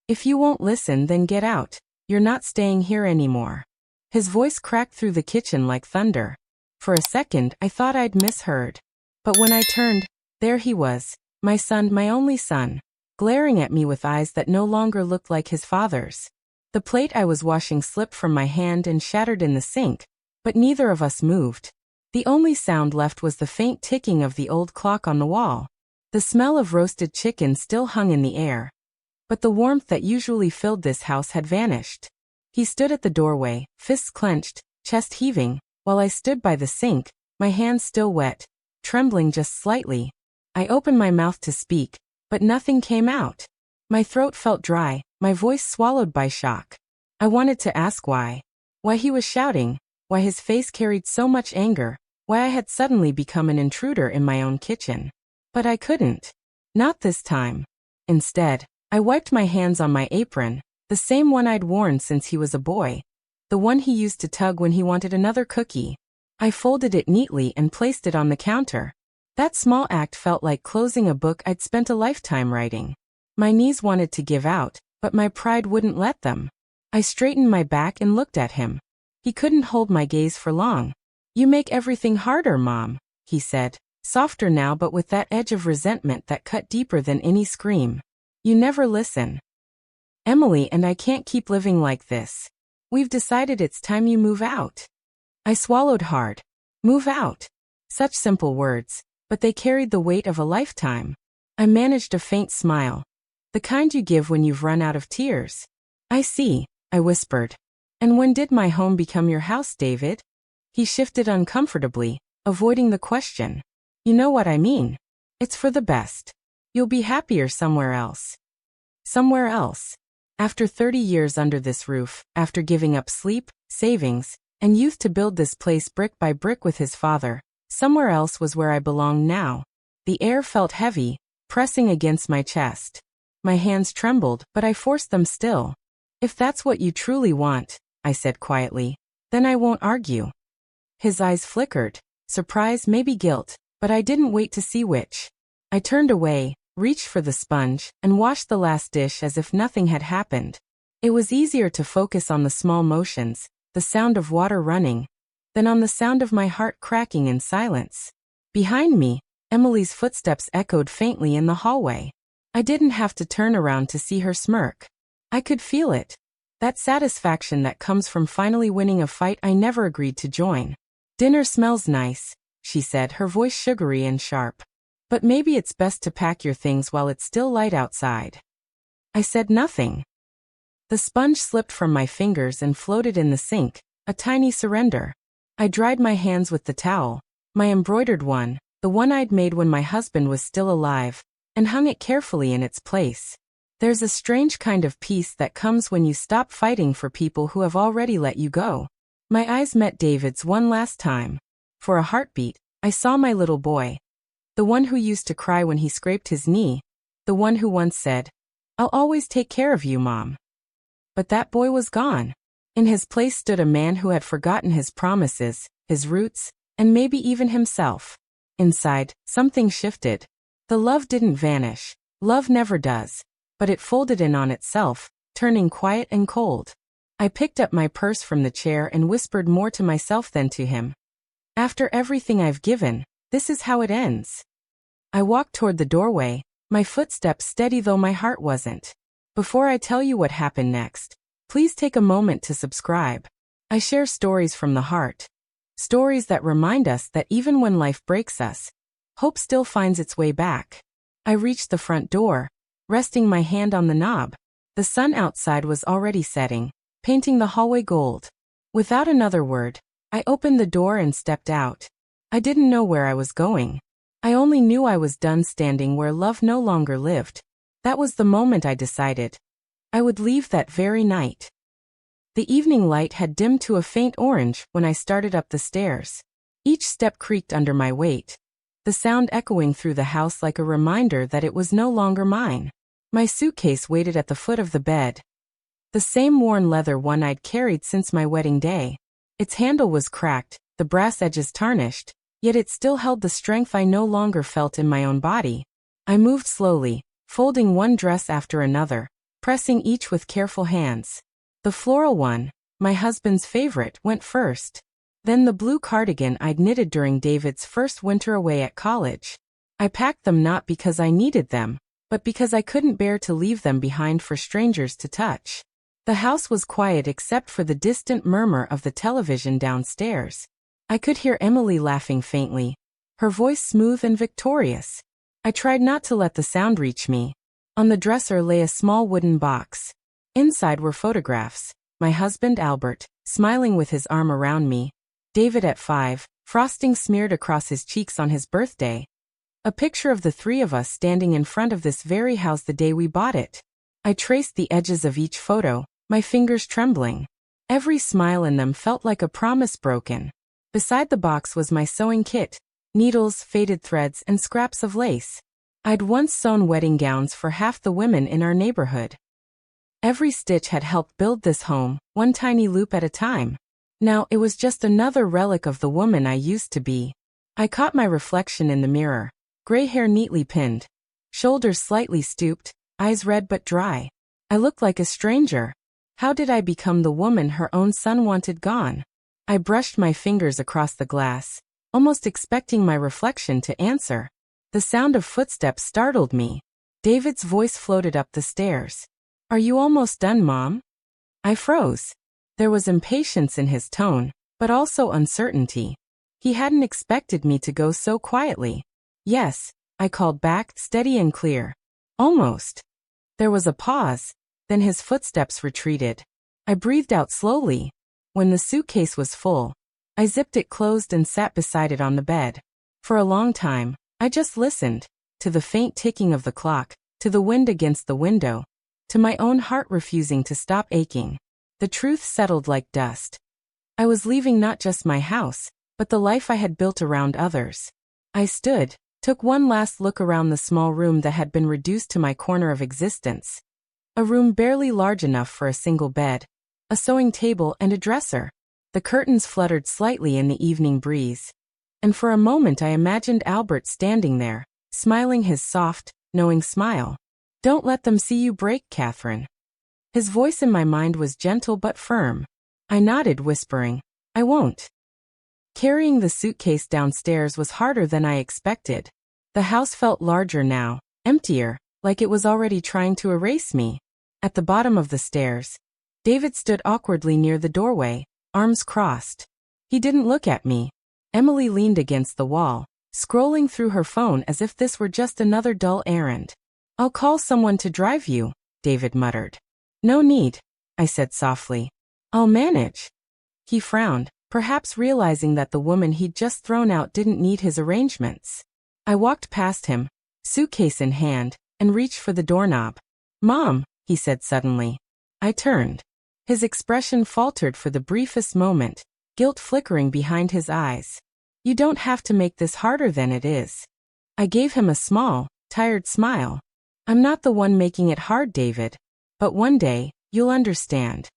If you won't listen, then get out. You're not staying here anymore. His voice cracked through the kitchen like thunder. For a second, I thought I'd misheard. But when I turned, there he was, my son, my only son, glaring at me with eyes that no longer looked like his father's. The plate I was washing slipped from my hand and shattered in the sink, but neither of us moved. The only sound left was the faint ticking of the old clock on the wall. The smell of roasted chicken still hung in the air. But the warmth that usually filled this house had vanished. He stood at the doorway, fists clenched, chest heaving, while I stood by the sink, my hands still wet, trembling just slightly. I opened my mouth to speak, but nothing came out. My throat felt dry, my voice swallowed by shock. I wanted to ask why. Why he was shouting, why his face carried so much anger, why I had suddenly become an intruder in my own kitchen. But I couldn't. Not this time. Instead, I wiped my hands on my apron, the same one I'd worn since he was a boy, the one he used to tug when he wanted another cookie. I folded it neatly and placed it on the counter. That small act felt like closing a book I'd spent a lifetime writing. My knees wanted to give out, but my pride wouldn't let them. I straightened my back and looked at him. He couldn't hold my gaze for long. "You make everything harder, Mom," he said, softer now but with that edge of resentment that cut deeper than any scream. "You never listen. Emily and I can't keep living like this. We've decided it's time you move out." I swallowed hard. Move out. Such simple words, but they carried the weight of a lifetime. I managed a faint smile. The kind you give when you've run out of tears. "I see," I whispered. "And when did my home become your house, David?" He shifted uncomfortably, avoiding the question. "You know what I mean. It's for the best. You'll be happier somewhere else." Somewhere else. After 30 years under this roof, after giving up sleep, savings, and youth to build this place brick by brick with his father, somewhere else was where I belonged now. The air felt heavy, pressing against my chest. My hands trembled, but I forced them still. "If that's what you truly want," I said quietly, "then I won't argue." His eyes flickered, surprise, maybe guilt, but I didn't wait to see which. I turned away, reached for the sponge, and washed the last dish as if nothing had happened. It was easier to focus on the small motions, the sound of water running, than on the sound of my heart cracking in silence. Behind me, Emily's footsteps echoed faintly in the hallway. I didn't have to turn around to see her smirk. I could feel it. That satisfaction that comes from finally winning a fight I never agreed to join. "Dinner smells nice," she said, her voice sugary and sharp. "But maybe it's best to pack your things while it's still light outside." I said nothing. The sponge slipped from my fingers and floated in the sink, a tiny surrender. I dried my hands with the towel, my embroidered one, the one I'd made when my husband was still alive, and hung it carefully in its place. There's a strange kind of peace that comes when you stop fighting for people who have already let you go. My eyes met David's one last time. For a heartbeat, I saw my little boy. The one who used to cry when he scraped his knee. The one who once said, "I'll always take care of you, Mom." But that boy was gone. In his place stood a man who had forgotten his promises, his roots, and maybe even himself. Inside, something shifted. The love didn't vanish. Love never does. But it folded in on itself, turning quiet and cold. I picked up my purse from the chair and whispered more to myself than to him. "After everything I've given, this is how it ends." I walked toward the doorway, my footsteps steady though my heart wasn't. Before I tell you what happened next, please take a moment to subscribe. I share stories from the heart. Stories that remind us that even when life breaks us, hope still finds its way back. I reached the front door, resting my hand on the knob. The sun outside was already setting, painting the hallway gold. Without another word, I opened the door and stepped out. I didn't know where I was going. I only knew I was done standing where love no longer lived. That was the moment I decided. I would leave that very night. The evening light had dimmed to a faint orange when I started up the stairs. Each step creaked under my weight, the sound echoing through the house like a reminder that it was no longer mine. My suitcase waited at the foot of the bed. The same worn leather one I'd carried since my wedding day. Its handle was cracked, the brass edges tarnished, yet it still held the strength I no longer felt in my own body. I moved slowly, folding one dress after another, pressing each with careful hands. The floral one, my husband's favorite, went first. Then the blue cardigan I'd knitted during David's first winter away at college. I packed them not because I needed them, but because I couldn't bear to leave them behind for strangers to touch. The house was quiet except for the distant murmur of the television downstairs. I could hear Emily laughing faintly, her voice smooth and victorious. I tried not to let the sound reach me. On the dresser lay a small wooden box. Inside were photographs. My husband Albert, smiling with his arm around me. David at 5, frosting smeared across his cheeks on his birthday. A picture of the three of us standing in front of this very house the day we bought it. I traced the edges of each photo, my fingers trembling. Every smile in them felt like a promise broken. Beside the box was my sewing kit, needles, faded threads, and scraps of lace. I'd once sewn wedding gowns for half the women in our neighborhood. Every stitch had helped build this home, one tiny loop at a time. Now it was just another relic of the woman I used to be. I caught my reflection in the mirror. Gray hair neatly pinned, shoulders slightly stooped, eyes red but dry. I looked like a stranger. How did I become the woman her own son wanted gone? I brushed my fingers across the glass, almost expecting my reflection to answer. The sound of footsteps startled me. David's voice floated up the stairs. "Are you almost done, Mom?" I froze. There was impatience in his tone, but also uncertainty. He hadn't expected me to go so quietly. "Yes," I called back, steady and clear. "Almost." There was a pause, then his footsteps retreated. I breathed out slowly. When the suitcase was full, I zipped it closed and sat beside it on the bed. For a long time, I just listened, to the faint ticking of the clock, to the wind against the window, to my own heart refusing to stop aching. The truth settled like dust. I was leaving not just my house, but the life I had built around others. I stood, took one last look around the small room that had been reduced to my corner of existence. A room barely large enough for a single bed, a sewing table and a dresser. The curtains fluttered slightly in the evening breeze. And for a moment I imagined Albert standing there, smiling his soft, knowing smile. "Don't let them see you break, Catherine." His voice in my mind was gentle but firm. I nodded, whispering, "I won't." Carrying the suitcase downstairs was harder than I expected. The house felt larger now, emptier, like it was already trying to erase me. At the bottom of the stairs, David stood awkwardly near the doorway, arms crossed. He didn't look at me. Emily leaned against the wall, scrolling through her phone as if this were just another dull errand. "I'll call someone to drive you," David muttered. "No need," I said softly. "I'll manage." He frowned, perhaps realizing that the woman he'd just thrown out didn't need his arrangements. I walked past him, suitcase in hand, and reached for the doorknob. "Mom," he said suddenly. I turned. His expression faltered for the briefest moment, guilt flickering behind his eyes. "You don't have to make this harder than it is." I gave him a small, tired smile. "I'm not the one making it hard, David. But one day, you'll understand."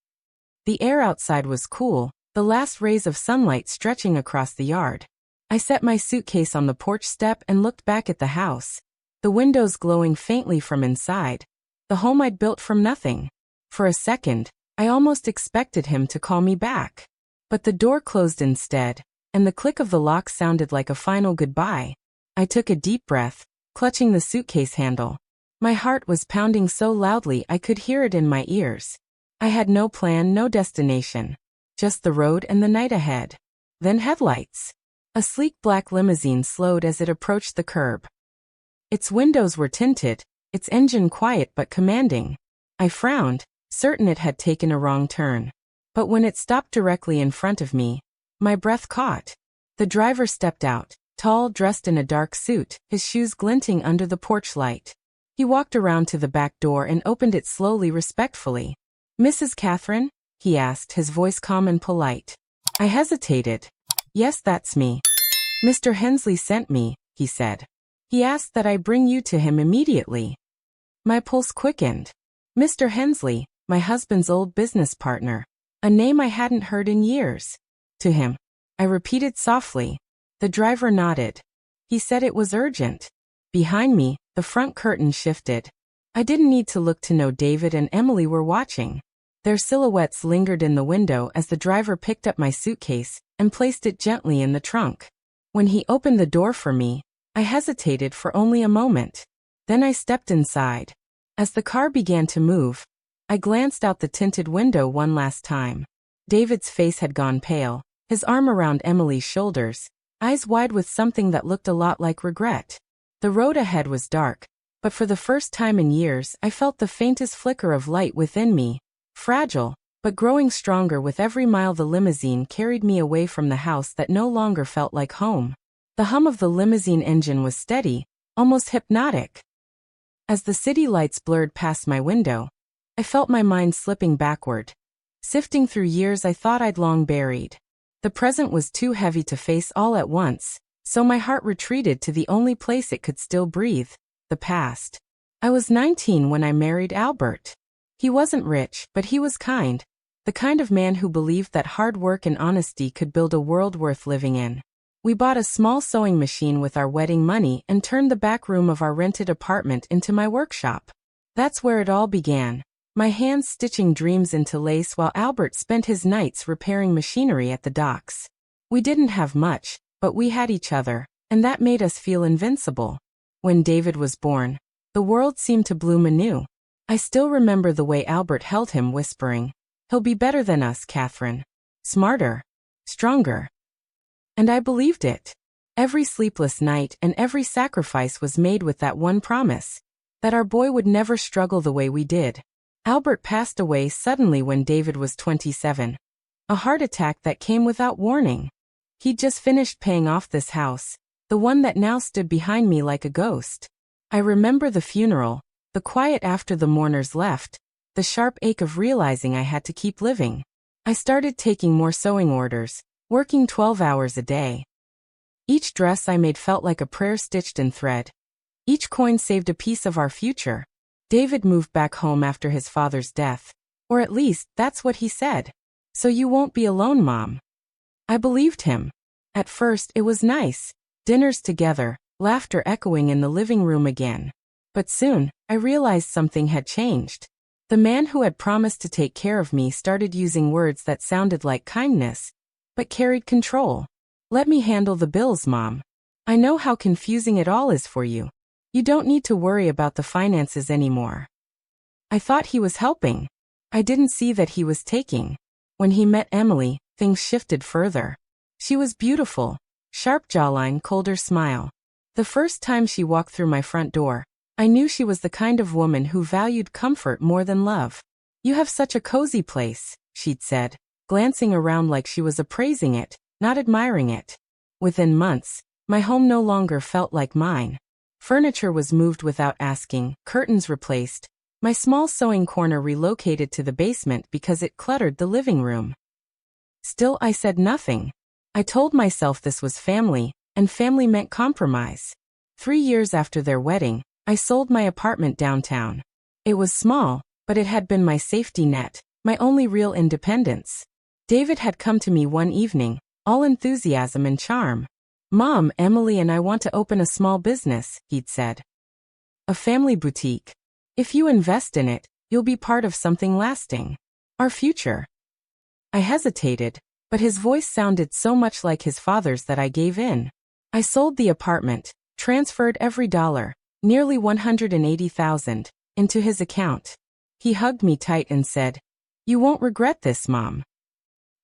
The air outside was cool, the last rays of sunlight stretching across the yard. I set my suitcase on the porch step and looked back at the house, the windows glowing faintly from inside, the home I'd built from nothing. For a second, I almost expected him to call me back. But the door closed instead, and the click of the lock sounded like a final goodbye. I took a deep breath, clutching the suitcase handle. My heart was pounding so loudly I could hear it in my ears. I had no plan, no destination. Just the road and the night ahead. Then headlights. A sleek black limousine slowed as it approached the curb. Its windows were tinted, its engine quiet but commanding. I frowned, certain it had taken a wrong turn. But when it stopped directly in front of me, my breath caught. The driver stepped out, tall, dressed in a dark suit, his shoes glinting under the porch light. He walked around to the back door and opened it slowly, respectfully. "Mrs. Catherine?" he asked, his voice calm and polite. I hesitated. "Yes, that's me. Mr. Hensley sent me," he said. "He asked that I bring you to him immediately." My pulse quickened. Mr. Hensley, my husband's old business partner. A name I hadn't heard in years. "To him," I repeated softly. The driver nodded. He said it was urgent. Behind me, the front curtain shifted. I didn't need to look to know David and Emily were watching. Their silhouettes lingered in the window as the driver picked up my suitcase and placed it gently in the trunk. When he opened the door for me, I hesitated for only a moment. Then I stepped inside. As the car began to move, I glanced out the tinted window one last time. David's face had gone pale, his arm around Emily's shoulders, eyes wide with something that looked a lot like regret. The road ahead was dark, but for the first time in years I felt the faintest flicker of light within me, fragile, but growing stronger with every mile the limousine carried me away from the house that no longer felt like home. The hum of the limousine engine was steady, almost hypnotic. As the city lights blurred past my window, I felt my mind slipping backward, sifting through years I thought I'd long buried. The present was too heavy to face all at once, so my heart retreated to the only place it could still breathe, the past. I was 19 when I married Albert. He wasn't rich, but he was kind, the kind of man who believed that hard work and honesty could build a world worth living in. We bought a small sewing machine with our wedding money and turned the back room of our rented apartment into my workshop. That's where it all began, my hands stitching dreams into lace while Albert spent his nights repairing machinery at the docks. We didn't have much, but we had each other, and that made us feel invincible. When David was born, the world seemed to bloom anew. I still remember the way Albert held him, whispering, "He'll be better than us, Catherine. Smarter. Stronger." And I believed it. Every sleepless night and every sacrifice was made with that one promise, that our boy would never struggle the way we did. Albert passed away suddenly when David was 27. A heart attack that came without warning. He'd just finished paying off this house, the one that now stood behind me like a ghost. I remember the funeral, the quiet after the mourners left, the sharp ache of realizing I had to keep living. I started taking more sewing orders, working 12 hours a day. Each dress I made felt like a prayer stitched in thread. Each coin saved a piece of our future. David moved back home after his father's death. Or at least, that's what he said. "So you won't be alone, Mom." I believed him. At first, it was nice. Dinners together, laughter echoing in the living room again. But soon, I realized something had changed. The man who had promised to take care of me started using words that sounded like kindness, but carried control. "Let me handle the bills, Mom. I know how confusing it all is for you. You don't need to worry about the finances anymore." I thought he was helping. I didn't see that he was taking. When he met Emily, things shifted further. She was beautiful, sharp jawline, colder smile. The first time she walked through my front door, I knew she was the kind of woman who valued comfort more than love. "You have such a cozy place," she'd said, glancing around like she was appraising it, not admiring it. Within months, my home no longer felt like mine. Furniture was moved without asking, curtains replaced, my small sewing corner relocated to the basement because it cluttered the living room. Still, I said nothing. I told myself this was family, and family meant compromise. 3 years after their wedding, I sold my apartment downtown. It was small, but it had been my safety net, my only real independence. David had come to me one evening, all enthusiasm and charm. "Mom, Emily and I want to open a small business," he'd said. "A family boutique. If you invest in it, you'll be part of something lasting. Our future." I hesitated, but his voice sounded so much like his father's that I gave in. I sold the apartment, transferred every dollar, nearly $180,000, into his account. He hugged me tight and said, "You won't regret this, Mom."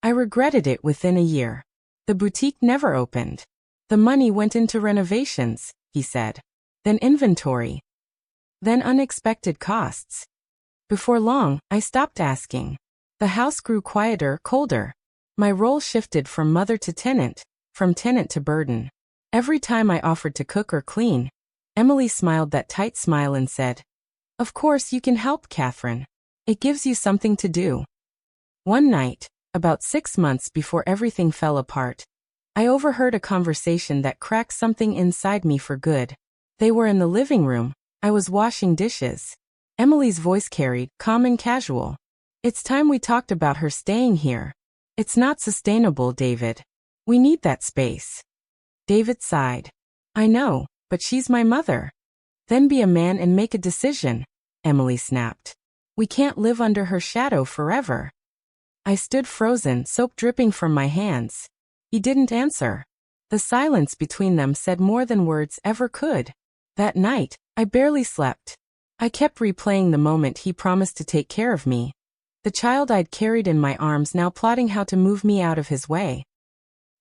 I regretted it within a year. The boutique never opened. The money went into renovations, he said. Then inventory. Then unexpected costs. Before long, I stopped asking. The house grew quieter, colder. My role shifted from mother to tenant, from tenant to burden. Every time I offered to cook or clean, Emily smiled that tight smile and said, "Of course you can help, Catherine. It gives you something to do." One night, about 6 months before everything fell apart, I overheard a conversation that cracked something inside me for good. They were in the living room. I was washing dishes. Emily's voice carried, calm and casual. "It's time we talked about her staying here. It's not sustainable, David. We need that space." David sighed. "I know, but she's my mother." "Then be a man and make a decision. Emily snapped. "We can't live under her shadow forever." I stood frozen, soap dripping from my hands. He didn't answer. The silence between them said more than words ever could. That night, I barely slept. I kept replaying the moment he promised to take care of me. The child I'd carried in my arms now plotting how to move me out of his way.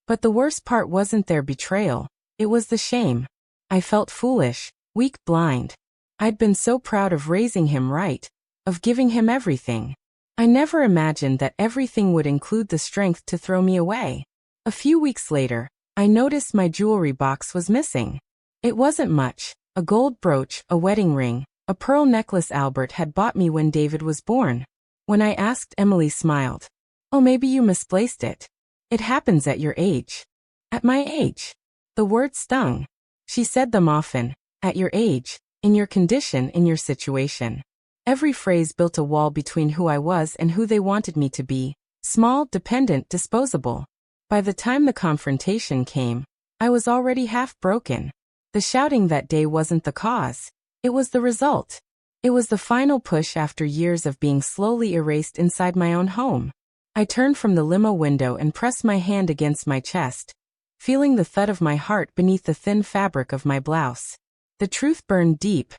But the worst part wasn't their betrayal, it was the shame. I felt foolish, weak, blind. I'd been so proud of raising him right, of giving him everything. I never imagined that everything would include the strength to throw me away. A few weeks later, I noticed my jewelry box was missing. It wasn't much, a gold brooch, a wedding ring, a pearl necklace Albert had bought me when David was born. When I asked, Emily smiled. "Oh, maybe you misplaced it. It happens at your age." At my age? The word stung. She said them often. At your age, in your condition, in your situation. Every phrase built a wall between who I was and who they wanted me to be. Small, dependent, disposable. By the time the confrontation came, I was already half broken. The shouting that day wasn't the cause. It was the result. It was the final push after years of being slowly erased inside my own home. I turned from the limo window and pressed my hand against my chest, feeling the thud of my heart beneath the thin fabric of my blouse. The truth burned deep.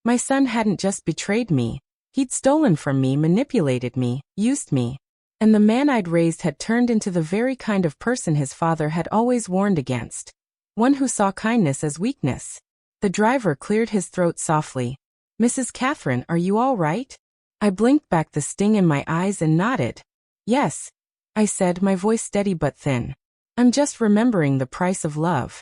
My son hadn't just betrayed me. He'd stolen from me, manipulated me, used me. And the man I'd raised had turned into the very kind of person his father had always warned against. One who saw kindness as weakness. The driver cleared his throat softly. "Mrs. Catherine, are you all right?" I blinked back the sting in my eyes and nodded. "Yes," I said, my voice steady but thin. "I'm just remembering the price of love."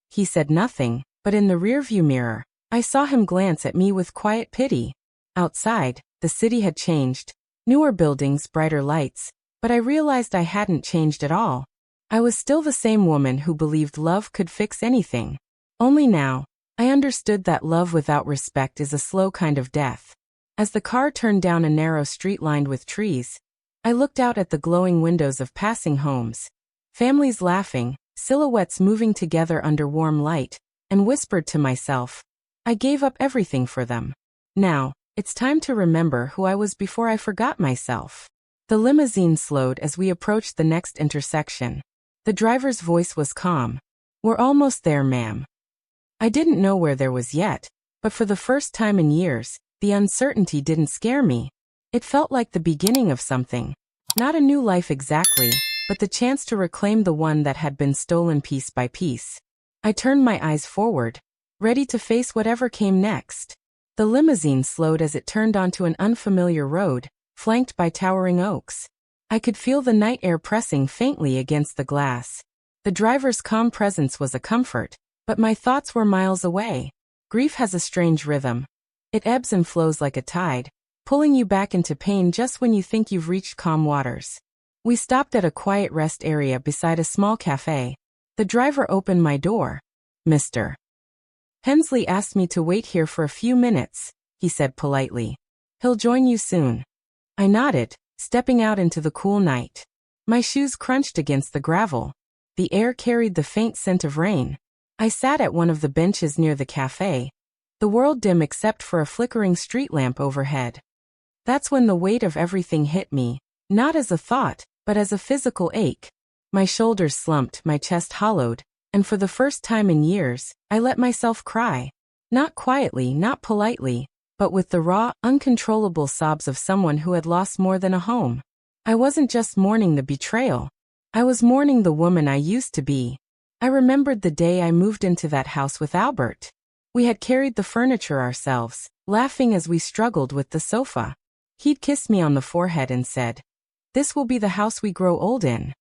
He said nothing, but in the rearview mirror, I saw him glance at me with quiet pity. Outside, the city had changed. Newer buildings, brighter lights, but I realized I hadn't changed at all. I was still the same woman who believed love could fix anything. Only now, I understood that love without respect is a slow kind of death. As the car turned down a narrow street lined with trees, I looked out at the glowing windows of passing homes. Families laughing, silhouettes moving together under warm light, and whispered to myself, I gave up everything for them. Now, it's time to remember who I was before I forgot myself. The limousine slowed as we approached the next intersection. The driver's voice was calm. "We're almost there, ma'am." I didn't know where there was yet, but for the first time in years, the uncertainty didn't scare me. It felt like the beginning of something. Not a new life exactly, but the chance to reclaim the one that had been stolen piece by piece. I turned my eyes forward, ready to face whatever came next. The limousine slowed as it turned onto an unfamiliar road, flanked by towering oaks. I could feel the night air pressing faintly against the glass. The driver's calm presence was a comfort, but my thoughts were miles away. Grief has a strange rhythm. It ebbs and flows like a tide, pulling you back into pain just when you think you've reached calm waters. We stopped at a quiet rest area beside a small cafe. The driver opened my door. "Mr. Hensley asked me to wait here for a few minutes," he said politely. "He'll join you soon." I nodded, stepping out into the cool night. My shoes crunched against the gravel. The air carried the faint scent of rain. I sat at one of the benches near the cafe, the world dim except for a flickering street lamp overhead. That's when the weight of everything hit me, not as a thought, but as a physical ache. My shoulders slumped, my chest hollowed, and for the first time in years, I let myself cry. Not quietly, not politely, but with the raw, uncontrollable sobs of someone who had lost more than a home. I wasn't just mourning the betrayal. I was mourning the woman I used to be. I remembered the day I moved into that house with Albert. We had carried the furniture ourselves, laughing as we struggled with the sofa. He'd kissed me on the forehead and said, "This will be the house we grow old in."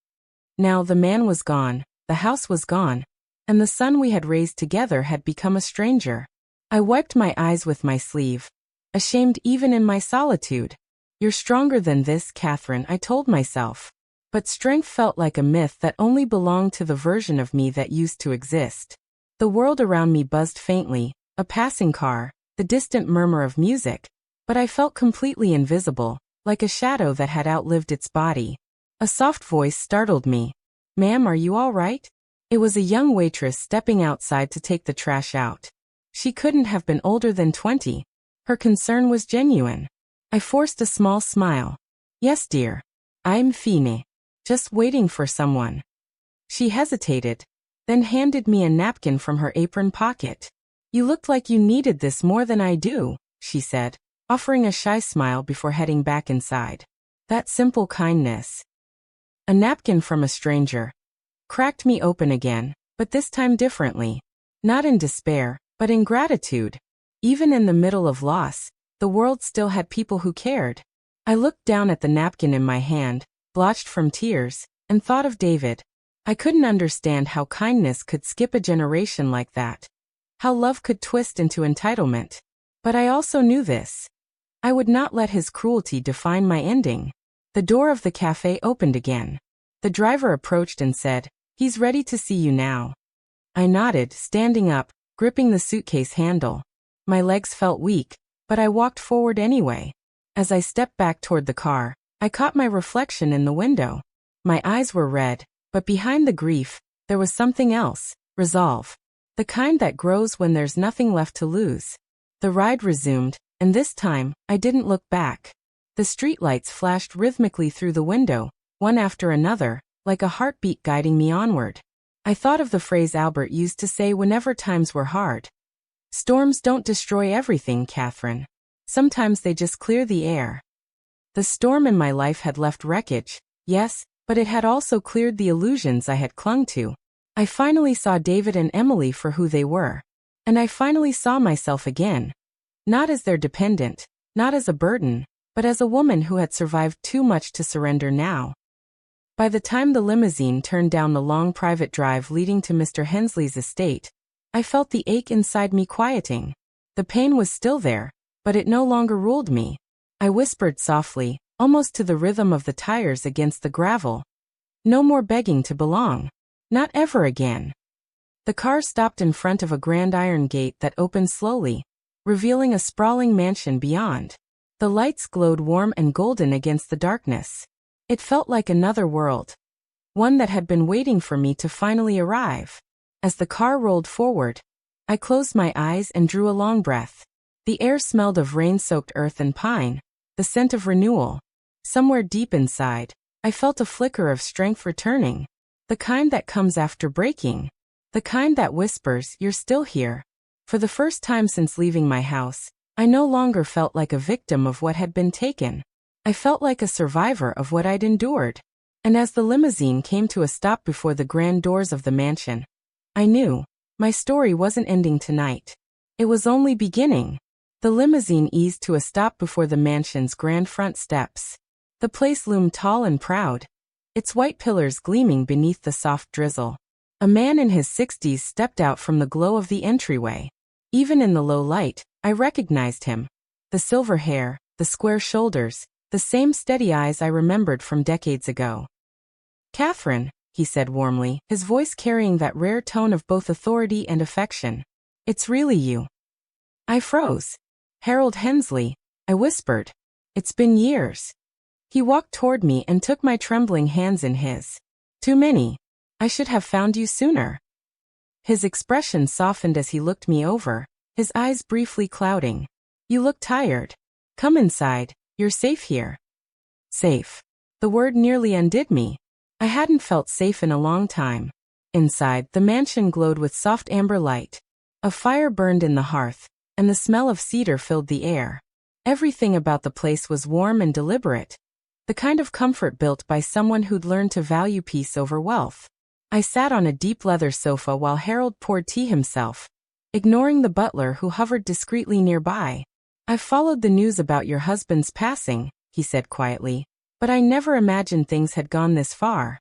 Now the man was gone, the house was gone, and the son we had raised together had become a stranger. I wiped my eyes with my sleeve, ashamed even in my solitude. "You're stronger than this, Catherine," I told myself. But strength felt like a myth that only belonged to the version of me that used to exist. The world around me buzzed faintly, a passing car, the distant murmur of music, but I felt completely invisible, like a shadow that had outlived its body. A soft voice startled me. "Ma'am, are you all right?" It was a young waitress stepping outside to take the trash out. She couldn't have been older than 20. Her concern was genuine. I forced a small smile. Yes, dear. I'm Fine. Just waiting for someone. She hesitated, then handed me a napkin from her apron pocket. You looked like you needed this more than I do, she said, offering a shy smile before heading back inside. That simple kindness. A napkin from a stranger. Cracked me open again, but this time differently. Not in despair, but in gratitude. Even in the middle of loss, the world still had people who cared. I looked down at the napkin in my hand, blotched from tears, and thought of David. I couldn't understand how kindness could skip a generation like that. How love could twist into entitlement. But I also knew this. I would not let his cruelty define my ending. The door of the cafe opened again. The driver approached and said, "He's ready to see you now." I nodded, standing up, gripping the suitcase handle. My legs felt weak, but I walked forward anyway. As I stepped back toward the car, I caught my reflection in the window. My eyes were red, but behind the grief, there was something else, resolve. The kind that grows when there's nothing left to lose. The ride resumed, and this time, I didn't look back. The streetlights flashed rhythmically through the window, one after another, like a heartbeat guiding me onward. I thought of the phrase Albert used to say whenever times were hard. Storms don't destroy everything, Catherine. Sometimes they just clear the air. The storm in my life had left wreckage, yes, but it had also cleared the illusions I had clung to. I finally saw David and Emily for who they were. And I finally saw myself again. Not as their dependent, not as a burden, but as a woman who had survived too much to surrender now. By the time the limousine turned down the long private drive leading to Mr. Hensley's estate, I felt the ache inside me quieting. The pain was still there, but it no longer ruled me. I whispered softly, almost to the rhythm of the tires against the gravel. No more begging to belong. Not ever again. The car stopped in front of a grand iron gate that opened slowly, revealing a sprawling mansion beyond. The lights glowed warm and golden against the darkness. It felt like another world. One that had been waiting for me to finally arrive. As the car rolled forward, I closed my eyes and drew a long breath. The air smelled of rain-soaked earth and pine, the scent of renewal. Somewhere deep inside, I felt a flicker of strength returning. The kind that comes after breaking. The kind that whispers, "You're still here." For the first time since leaving my house, I no longer felt like a victim of what had been taken. I felt like a survivor of what I'd endured. And as the limousine came to a stop before the grand doors of the mansion, I knew my story wasn't ending tonight. It was only beginning. The limousine eased to a stop before the mansion's grand front steps. The place loomed tall and proud, its white pillars gleaming beneath the soft drizzle. A man in his 60s stepped out from the glow of the entryway. Even in the low light, I recognized him. The silver hair, the square shoulders, the same steady eyes I remembered from decades ago. "Catherine," he said warmly, his voice carrying that rare tone of both authority and affection. "It's really you." I froze. "Harold Hensley," I whispered. "It's been years." He walked toward me and took my trembling hands in his. "Too many. I should have found you sooner." His expression softened as he looked me over, his eyes briefly clouding. "You look tired. Come inside, you're safe here." Safe. The word nearly undid me. I hadn't felt safe in a long time. Inside, the mansion glowed with soft amber light. A fire burned in the hearth, and the smell of cedar filled the air. Everything about the place was warm and deliberate. The kind of comfort built by someone who'd learned to value peace over wealth. I sat on a deep leather sofa while Harold poured tea himself, ignoring the butler who hovered discreetly nearby. "I've followed the news about your husband's passing," he said quietly, "but I never imagined things had gone this far."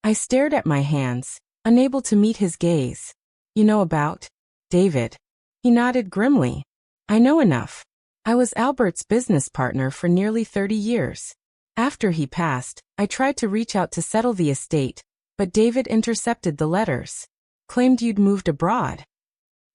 I stared at my hands, unable to meet his gaze. "You know about David?" He nodded grimly. "I know enough. I was Albert's business partner for nearly 30 years. After he passed, I tried to reach out to settle the estate, but David intercepted the letters. Claimed you'd moved abroad."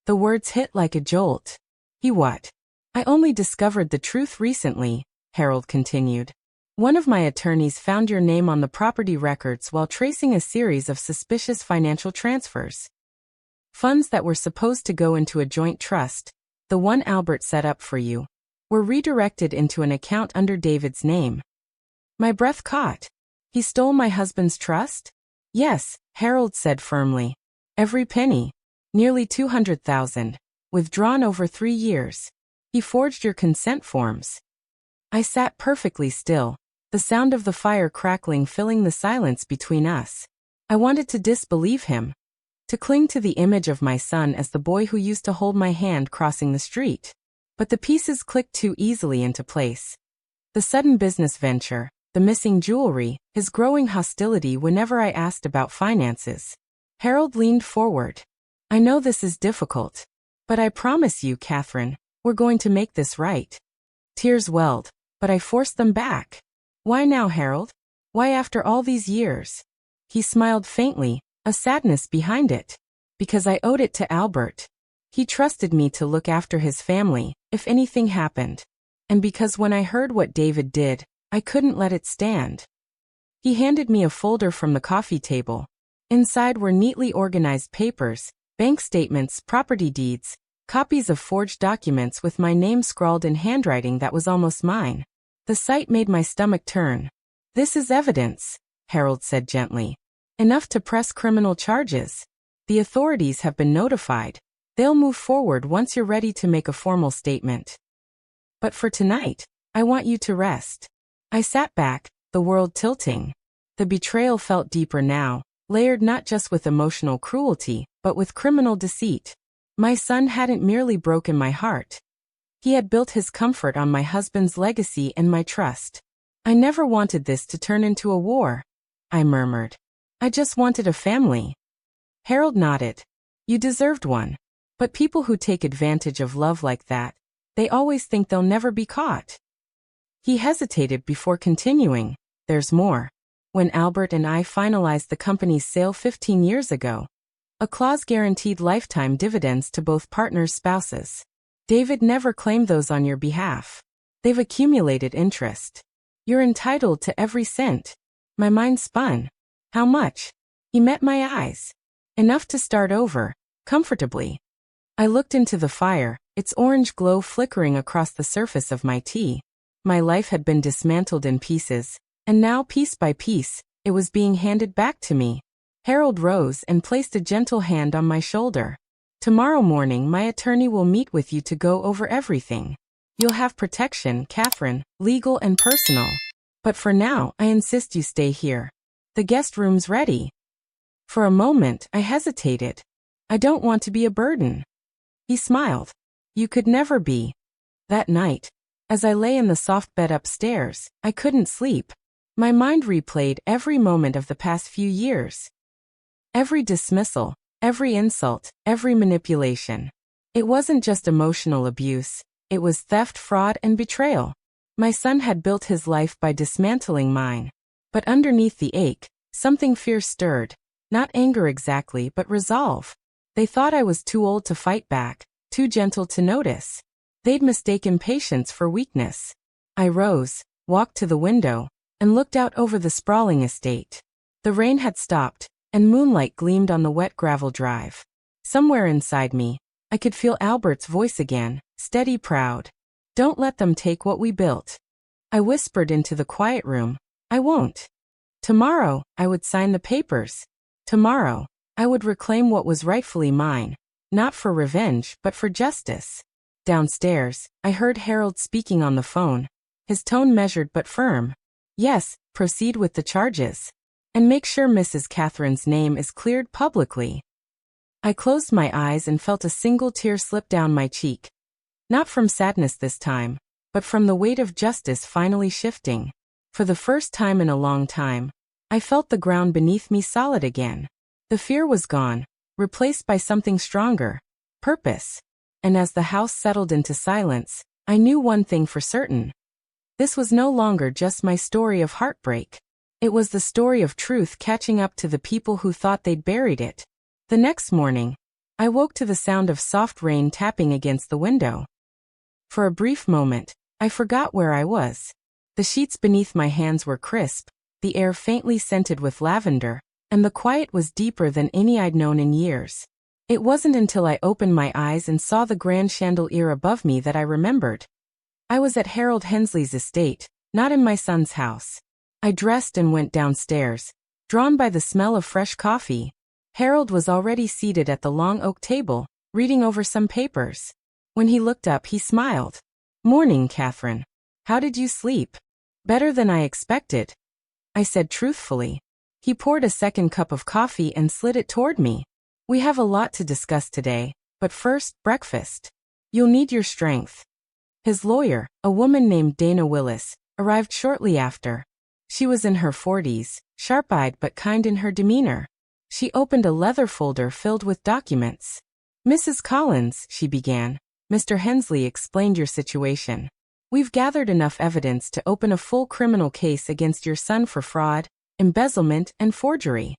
The words hit like a jolt. "He what?" "I only discovered the truth recently," Harold continued. "One of my attorneys found your name on the property records while tracing a series of suspicious financial transfers. Funds that were supposed to go into a joint trust, the one Albert set up for you, were redirected into an account under David's name. My breath caught. He stole my husband's trust? Yes, Harold said firmly. Every penny. Nearly 200,000. Withdrawn over 3 years. He forged your consent forms. I sat perfectly still, the sound of the fire crackling filling the silence between us. I wanted to disbelieve him, to cling to the image of my son as the boy who used to hold my hand crossing the street. But the pieces clicked too easily into place. The sudden business venture, the missing jewelry, his growing hostility whenever I asked about finances. Harold leaned forward. I know this is difficult, but I promise you, Catherine, we're going to make this right. Tears welled, but I forced them back. Why now, Harold? Why after all these years? He smiled faintly, a sadness behind it. Because I owed it to Albert. He trusted me to look after his family, if anything happened. And because when I heard what David did, I couldn't let it stand. He handed me a folder from the coffee table. Inside were neatly organized papers, bank statements, property deeds, copies of forged documents with my name scrawled in handwriting that was almost mine. The sight made my stomach turn. This is evidence, Harold said gently. Enough to press criminal charges. The authorities have been notified. They'll move forward once you're ready to make a formal statement. But for tonight, I want you to rest. I sat back, the world tilting. The betrayal felt deeper now, layered not just with emotional cruelty, but with criminal deceit. My son hadn't merely broken my heart. He had built his comfort on my husband's legacy and my trust. I never wanted this to turn into a war, I murmured. I just wanted a family. Harold nodded. You deserved one. But people who take advantage of love like that, they always think they'll never be caught. He hesitated before continuing. There's more. When Albert and I finalized the company's sale 15 years ago, a clause guaranteed lifetime dividends to both partners' spouses. David never claimed those on your behalf. They've accumulated interest. You're entitled to every cent. My mind spun. How much? He met my eyes. Enough to start over, comfortably. I looked into the fire, its orange glow flickering across the surface of my tea. My life had been dismantled in pieces, and now piece by piece, it was being handed back to me. Harold rose and placed a gentle hand on my shoulder. Tomorrow morning my attorney will meet with you to go over everything. You'll have protection, Catherine, legal and personal. But for now, I insist you stay here. The guest room's ready. For a moment, I hesitated. I don't want to be a burden. He smiled. You could never be. That night, as I lay in the soft bed upstairs, I couldn't sleep. My mind replayed every moment of the past few years. Every dismissal, every insult, every manipulation. It wasn't just emotional abuse, it was theft, fraud, and betrayal. My son had built his life by dismantling mine. But underneath the ache, something fierce stirred. Not anger exactly, but resolve. They thought I was too old to fight back, too gentle to notice. They'd mistaken patience for weakness. I rose, walked to the window, and looked out over the sprawling estate. The rain had stopped, and moonlight gleamed on the wet gravel drive. Somewhere inside me, I could feel Albert's voice again, steady, proud. Don't let them take what we built. I whispered into the quiet room. I won't. Tomorrow, I would sign the papers. Tomorrow, I would reclaim what was rightfully mine, not for revenge, but for justice. Downstairs, I heard Harold speaking on the phone, his tone measured but firm. Yes, proceed with the charges. And make sure Mrs. Catherine's name is cleared publicly. I closed my eyes and felt a single tear slip down my cheek. Not from sadness this time, but from the weight of justice finally shifting. For the first time in a long time, I felt the ground beneath me solid again. The fear was gone, replaced by something stronger, purpose. And as the house settled into silence, I knew one thing for certain. This was no longer just my story of heartbreak. It was the story of truth catching up to the people who thought they'd buried it. The next morning, I woke to the sound of soft rain tapping against the window. For a brief moment, I forgot where I was. The sheets beneath my hands were crisp, the air faintly scented with lavender, and the quiet was deeper than any I'd known in years. It wasn't until I opened my eyes and saw the grand chandelier above me that I remembered. I was at Harold Hensley's estate, not in my son's house. I dressed and went downstairs, drawn by the smell of fresh coffee. Harold was already seated at the long oak table, reading over some papers. When he looked up, he smiled. "Morning, Catherine. How did you sleep?" "Better than I expected," I said truthfully. He poured a second cup of coffee and slid it toward me. "We have a lot to discuss today, but first, breakfast. You'll need your strength." His lawyer, a woman named Dana Willis, arrived shortly after. She was in her 40s, sharp-eyed but kind in her demeanor. She opened a leather folder filled with documents. "Mrs. Collins," she began, "Mr. Hensley explained your situation. We've gathered enough evidence to open a full criminal case against your son for fraud, embezzlement, and forgery."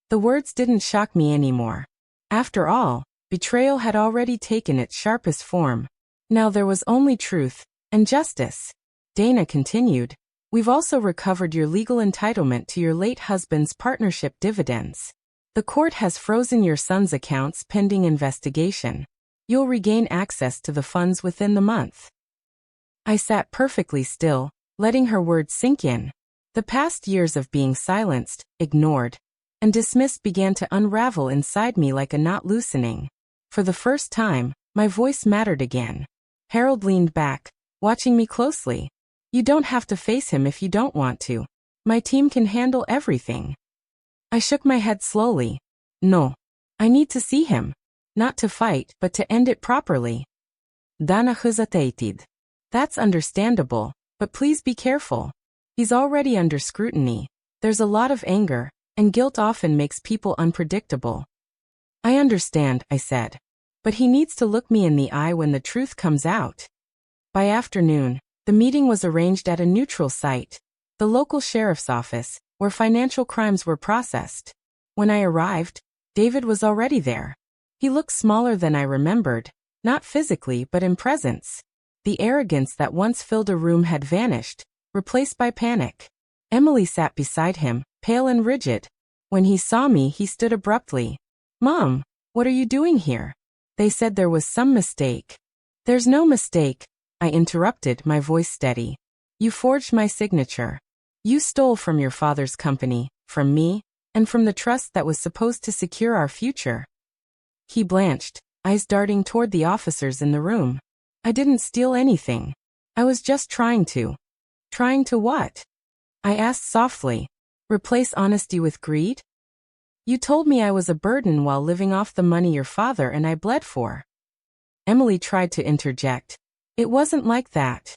The words didn't shock me anymore. After all, betrayal had already taken its sharpest form. Now there was only truth and justice. Dana continued, "We've also recovered your legal entitlement to your late husband's partnership dividends. The court has frozen your son's accounts pending investigation. You'll regain access to the funds within the month." I sat perfectly still, letting her words sink in. The past years of being silenced, ignored, and dismissed began to unravel inside me like a knot loosening. For the first time, my voice mattered again. Harold leaned back, watching me closely. "You don't have to face him if you don't want to. My team can handle everything." I shook my head slowly. "No. I need to see him. Not to fight, but to end it properly." Dana hesitated. "That's understandable, but please be careful. He's already under scrutiny. There's a lot of anger, and guilt often makes people unpredictable." "I understand," I said. "But he needs to look me in the eye when the truth comes out." By afternoon, the meeting was arranged at a neutral site, the local sheriff's office, where financial crimes were processed. When I arrived, David was already there. He looked smaller than I remembered, not physically but in presence. The arrogance that once filled a room had vanished, replaced by panic. Emily sat beside him, pale and rigid. When he saw me, he stood abruptly. "Mom, what are you doing here? They said there was some mistake." "There's no mistake," I interrupted, my voice steady. "You forged my signature. You stole from your father's company, from me, and from the trust that was supposed to secure our future." He blanched, eyes darting toward the officers in the room. "I didn't steal anything. I was just trying to." "Trying to what?" I asked softly. "Replace honesty with greed? You told me I was a burden while living off the money your father and I bled for." Emily tried to interject. "It wasn't like that."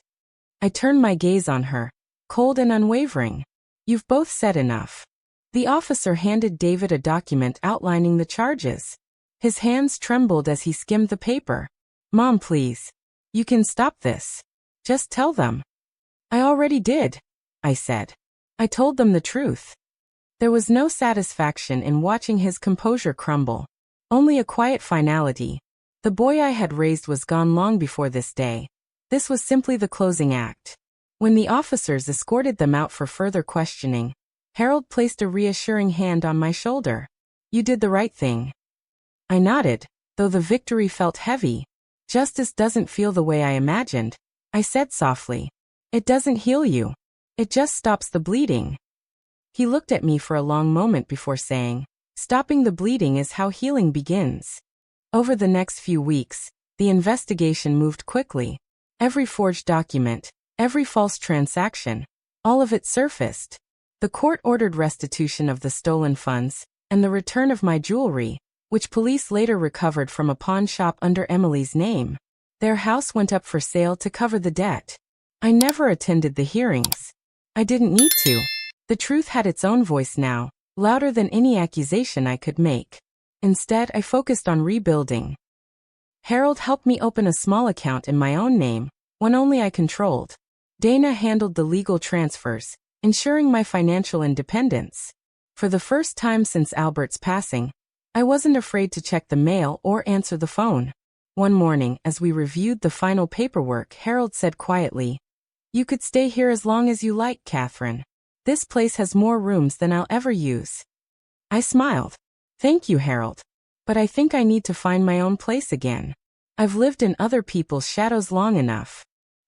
I turned my gaze on her, cold and unwavering. "You've both said enough." The officer handed David a document outlining the charges. His hands trembled as he skimmed the paper. "Mom, please. You can stop this. Just tell them." "I already did," I said. "I told them the truth." There was no satisfaction in watching his composure crumble. Only a quiet finality. The boy I had raised was gone long before this day. This was simply the closing act. When the officers escorted them out for further questioning, Harold placed a reassuring hand on my shoulder. "You did the right thing." I nodded, though the victory felt heavy. "Justice doesn't feel the way I imagined," I said softly. "It doesn't heal you. It just stops the bleeding." He looked at me for a long moment before saying, "Stopping the bleeding is how healing begins." Over the next few weeks, the investigation moved quickly. Every forged document, every false transaction, all of it surfaced. The court ordered restitution of the stolen funds, and the return of my jewelry, which police later recovered from a pawn shop under Emily's name. Their house went up for sale to cover the debt. I never attended the hearings. I didn't need to. The truth had its own voice now, louder than any accusation I could make. Instead, I focused on rebuilding. Harold helped me open a small account in my own name, one only I controlled. Dana handled the legal transfers, ensuring my financial independence. For the first time since Albert's passing, I wasn't afraid to check the mail or answer the phone. One morning, as we reviewed the final paperwork, Harold said quietly, "You could stay here as long as you like, Catherine. This place has more rooms than I'll ever use." I smiled. "Thank you, Harold. But I think I need to find my own place again. I've lived in other people's shadows long enough."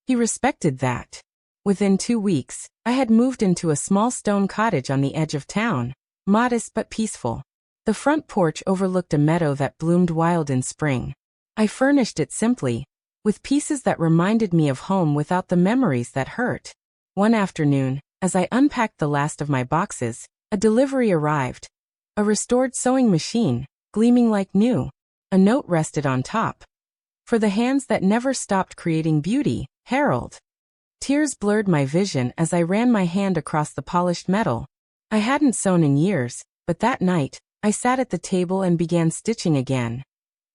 He respected that. Within 2 weeks, I had moved into a small stone cottage on the edge of town, modest but peaceful. The front porch overlooked a meadow that bloomed wild in spring. I furnished it simply, with pieces that reminded me of home without the memories that hurt. One afternoon, as I unpacked the last of my boxes, a delivery arrived. A restored sewing machine, gleaming like new. A note rested on top. For the hands that never stopped creating beauty, Harold. Tears blurred my vision as I ran my hand across the polished metal. I hadn't sewn in years, but that night, I sat at the table and began stitching again.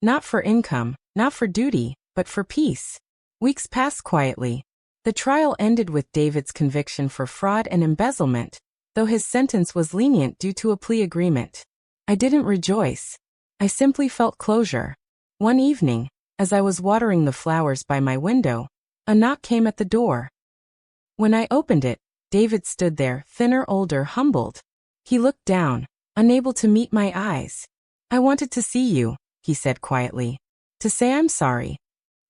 Not for income, not for duty, but for peace. Weeks passed quietly. The trial ended with David's conviction for fraud and embezzlement, though his sentence was lenient due to a plea agreement. I didn't rejoice. I simply felt closure. One evening, as I was watering the flowers by my window, a knock came at the door. When I opened it, David stood there, thinner, older, humbled. He looked down, unable to meet my eyes. "I wanted to see you," he said quietly. "To say I'm sorry."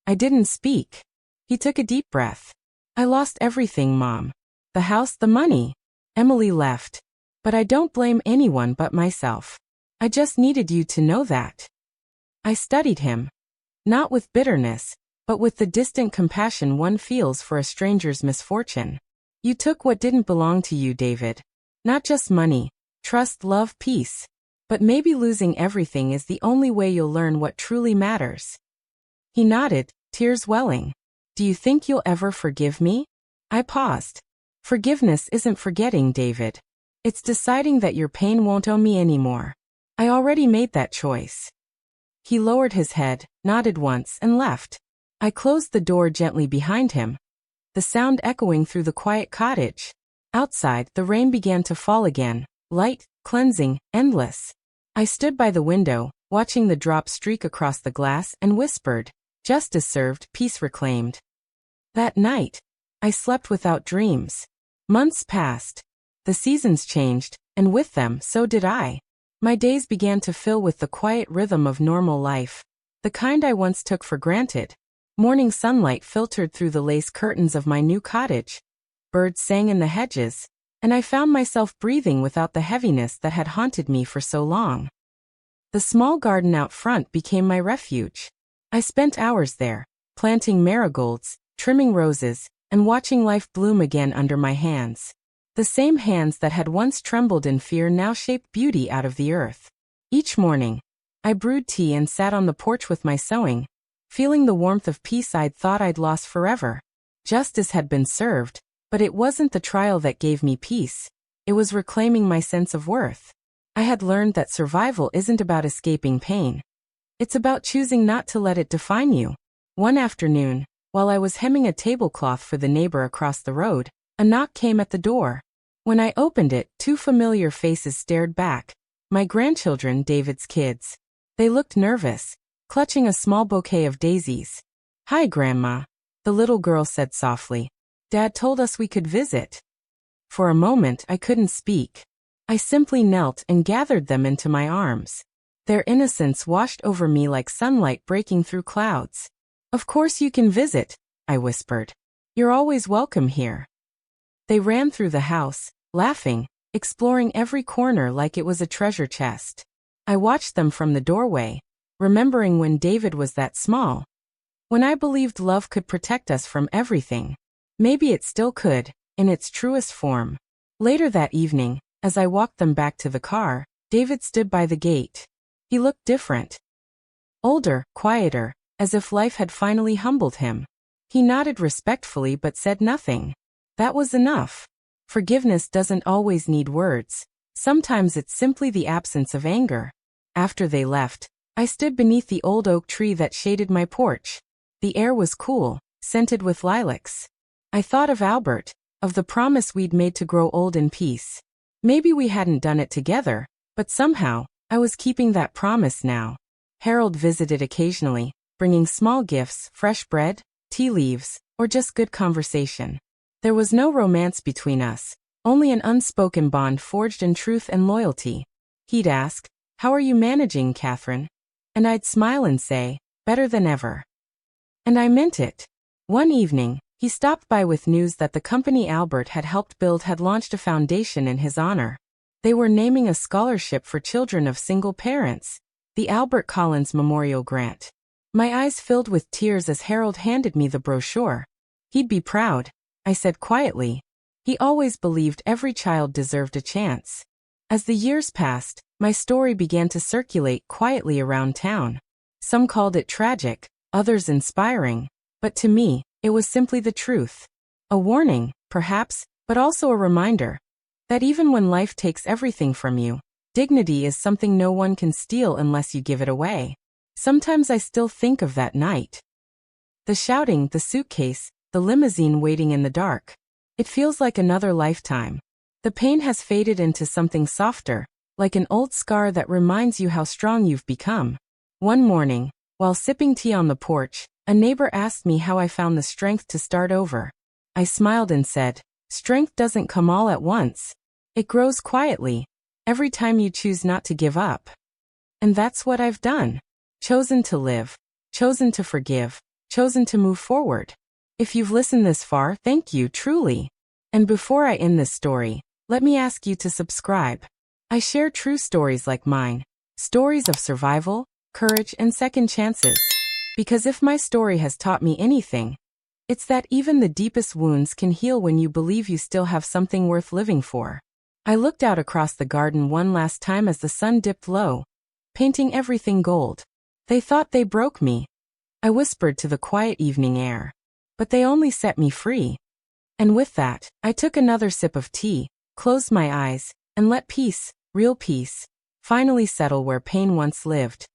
I didn't speak. He took a deep breath. "I lost everything, Mom. The house, the money. Emily left. But I don't blame anyone but myself. I just needed you to know that." I studied him. Not with bitterness, but with the distant compassion one feels for a stranger's misfortune. "You took what didn't belong to you, David. Not just money, trust, love, peace. But maybe losing everything is the only way you'll learn what truly matters." He nodded, tears welling. "Do you think you'll ever forgive me?" I paused. "Forgiveness isn't forgetting, David. It's deciding that your pain won't own me anymore. I already made that choice." He lowered his head, nodded once, and left. I closed the door gently behind him, the sound echoing through the quiet cottage. Outside, the rain began to fall again, light, cleansing, endless. I stood by the window, watching the drops streak across the glass, and whispered, "Justice served, peace reclaimed." That night, I slept without dreams. Months passed. The seasons changed, and with them, so did I. My days began to fill with the quiet rhythm of normal life, the kind I once took for granted. Morning sunlight filtered through the lace curtains of my new cottage. Birds sang in the hedges, and I found myself breathing without the heaviness that had haunted me for so long. The small garden out front became my refuge. I spent hours there, planting marigolds, trimming roses, and watching life bloom again under my hands. The same hands that had once trembled in fear now shaped beauty out of the earth. Each morning, I brewed tea and sat on the porch with my sewing, feeling the warmth of peace I'd thought I'd lost forever. Justice had been served, but it wasn't the trial that gave me peace. It was reclaiming my sense of worth. I had learned that survival isn't about escaping pain. It's about choosing not to let it define you. One afternoon, while I was hemming a tablecloth for the neighbor across the road, a knock came at the door. When I opened it, 2 familiar faces stared back. My grandchildren, David's kids. They looked nervous, clutching a small bouquet of daisies. "Hi, Grandma," the little girl said softly. "Dad told us we could visit." For a moment, I couldn't speak. I simply knelt and gathered them into my arms. Their innocence washed over me like sunlight breaking through clouds. "Of course you can visit," I whispered. "You're always welcome here." They ran through the house, laughing, exploring every corner like it was a treasure chest. I watched them from the doorway, remembering when David was that small. When I believed love could protect us from everything. Maybe it still could, in its truest form. Later that evening, as I walked them back to the car, David stood by the gate. He looked different. Older, quieter, as if life had finally humbled him. He nodded respectfully but said nothing. That was enough. Forgiveness doesn't always need words. Sometimes it's simply the absence of anger. After they left, I stood beneath the old oak tree that shaded my porch. The air was cool, scented with lilacs. I thought of Albert, of the promise we'd made to grow old in peace. Maybe we hadn't done it together, but somehow, I was keeping that promise now. Harold visited occasionally, bringing small gifts, fresh bread, tea leaves, or just good conversation. There was no romance between us, only an unspoken bond forged in truth and loyalty. He'd ask, "How are you managing, Catherine?" And I'd smile and say, "Better than ever." And I meant it. One evening, He stopped by with news that the company Albert had helped build had launched a foundation in his honor. They were naming a scholarship for children of single parents, the Albert Collins Memorial Grant. My eyes filled with tears as Harold handed me the brochure. He'd be proud, I said quietly. He always believed every child deserved a chance. As the years passed, my story began to circulate quietly around town. Some called it tragic, others inspiring, but to me, it was simply the truth. A warning, perhaps, but also a reminder that even when life takes everything from you, dignity is something no one can steal unless you give it away. Sometimes I still think of that night. The shouting, the suitcase, the limousine waiting in the dark. It feels like another lifetime. The pain has faded into something softer, like an old scar that reminds you how strong you've become. One morning, while sipping tea on the porch, a neighbor asked me how I found the strength to start over. I smiled and said, strength doesn't come all at once. It grows quietly, every time you choose not to give up. And that's what I've done. Chosen to live, chosen to forgive, chosen to move forward. If you've listened this far, thank you, truly. And before I end this story, let me ask you to subscribe. I share true stories like mine, stories of survival, courage, and second chances. Because if my story has taught me anything, it's that even the deepest wounds can heal when you believe you still have something worth living for. I looked out across the garden one last time as the sun dipped low, painting everything gold. They thought they broke me, I whispered to the quiet evening air, but they only set me free. And with that, I took another sip of tea, closed my eyes, and let peace, real peace, finally settle where pain once lived.